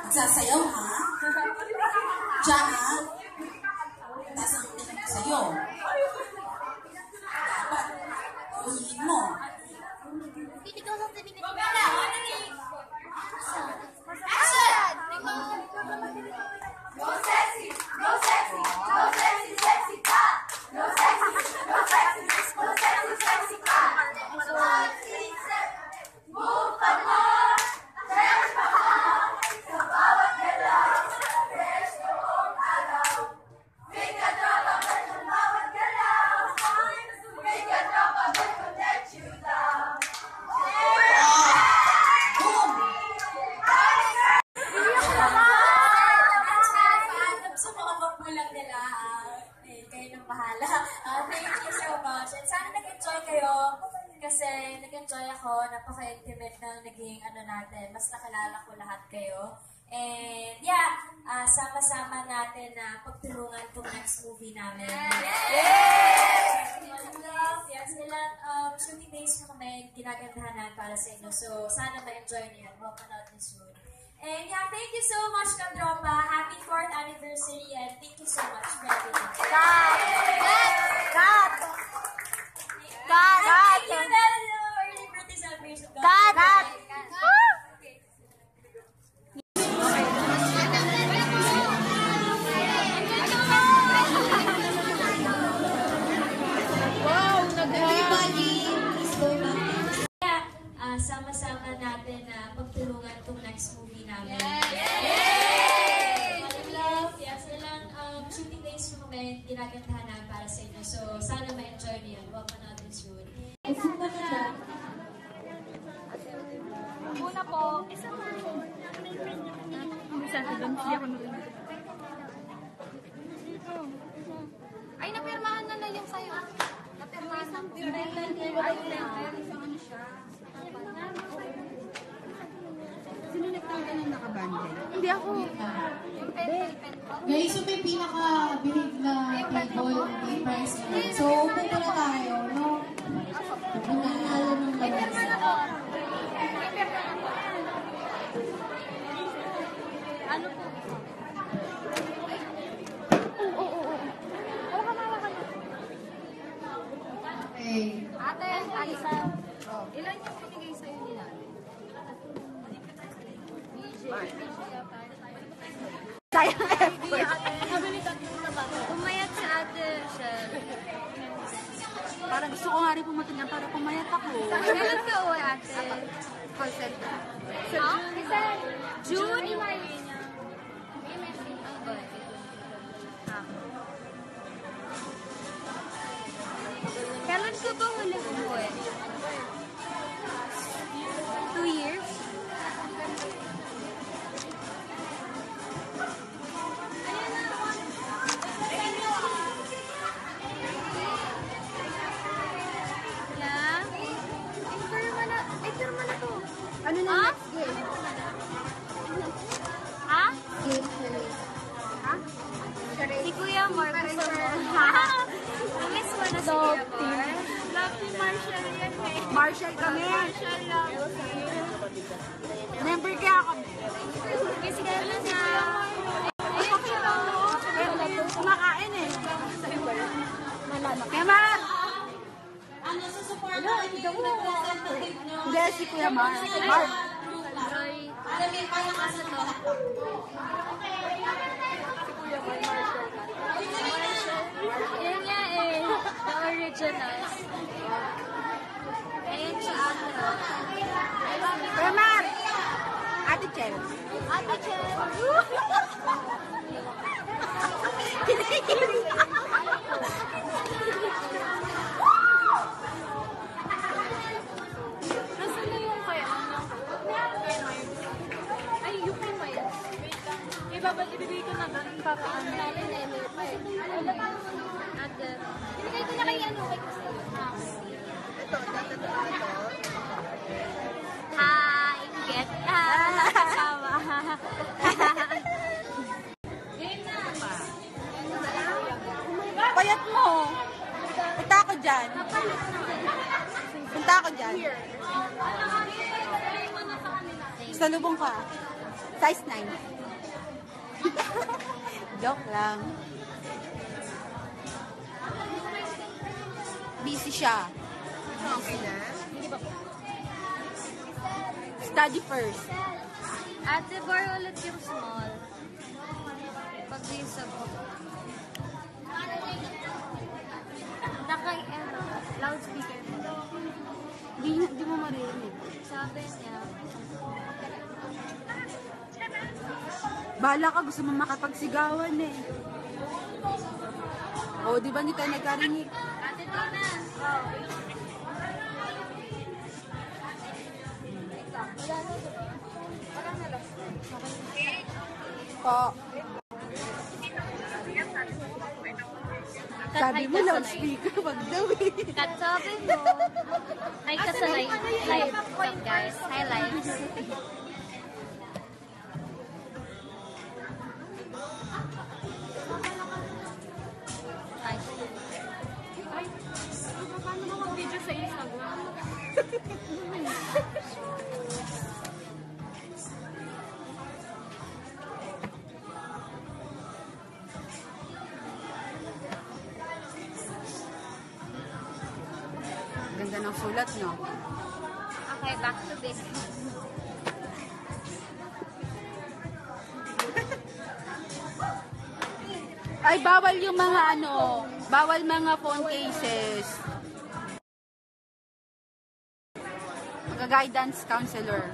Magsasayaw, ha? Diyan, ha? Taas ang pinag sa'yo. Dapat, ulihin mo. Action! No sexy! No sexy! No sexy! Sexy ka! No sexy! No sexy! No sexy! Sexy ka! Move ka mo! Fresh pa ka! Sa bawat galaw! Fresh noong araw! Make a drop of it sa bawat galaw! Make a drop of it to let you down! Boom! Sa mga magulang nila, kayo nang bahala. Thank you so much. And sana nag-enjoy kayo. Kasi nag-enjoy ako, napaka-intimate na naging natin. Mas nakalala ko lahat kayo. And yeah, sama-sama natin na pagtulungan itong next movie namin. Yes! Yes, ilang shooting days na kami ginagandahan para sa inyo. So sana ma-enjoy niyo yan. Mapanood niyo soon. And yeah, thank you so much, Katropa. Happy 4th anniversary and thank you so much for everything. Sama-sama natin na pagtulungan itong next movie namin. Yay! Love, yes, ilang shooting days na kami ginagandahan para sa inyo. So, sana ma-enjoy niyo yan. Huwag manood din soon. Una po. Isa po. Isa doon. Hindi ako doon. Ay, napirmahan na yung sayo. Napirmahan na po. Sino nagtanggal ng nakabandel? Hindi ako. Guys, so may pinaka-big na table, may price na. So, punta na tayo, no? Kung naalala ng labas. Ano po? Oo. Hawakan mo. Okay. Ate, Alisa. Ilan yung pinigay sa'yo nila? Sayang effort. Pumayat sa ate siya. Parang gusto ko nga rin pumatingnan para pumayat ako. Kailan ka uwi ate? Call center. Sa June? Kailan ka ba huling umuwi? 2 years? Ano na next game? Ha? Game. Ha? Si Kuya Mar, gusto mo? Miss mo na si Kuya Mar? Love si Marshall yan eh. Marshall kami. Marshall love si. Member kaya kami. Kasi kaya si Kuya Mar. Kumakain eh. Kaya Mar! Ano, susupport natin yung representative nyo? Hindi, si Kuya Mar. Mar! Sorry. Alam mo, parang kasi ito. Yun nga eh. The originals. Ayun siya ate. Kuya Mar! Ate Chel. Ate Chen. Nasaan na yung kaya? Ay, yung kay Miles. Ibibigay ko na doon para ano. Namin na email pa eh. At ibigay ko na kay ano kay Christine. Ito. Hi, get kasama. Payat mo. Punta ako dyan. Punta ako dyan. Salubong ka. Size 9. Joke lang. Busy siya. Study first. Ate, borrow ulit yung small. Pag-visa ko. Loudspeaker mo. Di mo marinig. Sabi niya. Bala ka, gusto mo makapagsigawan eh. O, di ba hindi tayo nagkarinig? Ate, Tina. Po. Sabi mo, loudspeaker, wag daw eh. Kat, sabi mo. Hi, kasalay. Live. What's up, guys? Hi, live. Paano mo mag-video sa Instagram? Ganda ng sulat, no? Okay, back to business. Ay, bawal yung mga ano, bawal mga phone cases. Mag-guidance counselor.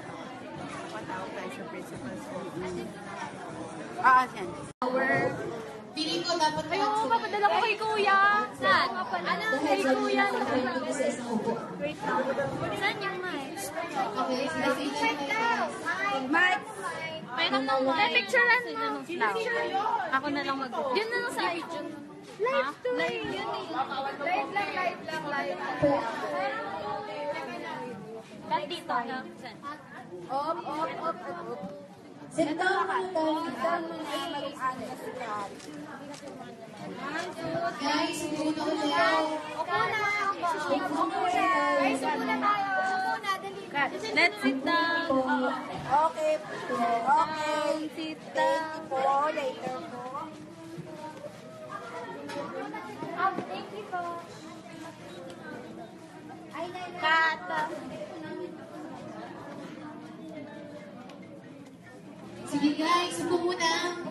Yan. Feeling ko dapat Ayoko, papadala ko kay Kuya. Saan? Ano? Kay Kuya. sa isang upo. Saan yung mic? Okay, message na Mike! Meron ng mic. Picturean mo. Ako na lang mag- Yun na lang sa iTunes. Live to live yun eh. Live lang. Ba't dito? Saan? Op. Sit down ka down. Guys, upo na ulit. Upo na. Upo na ulit. Guys, upo na tayo. Let's sit down. Okay. Sit down. Later po. Thank you po. Kata. Sige guys, upo muna.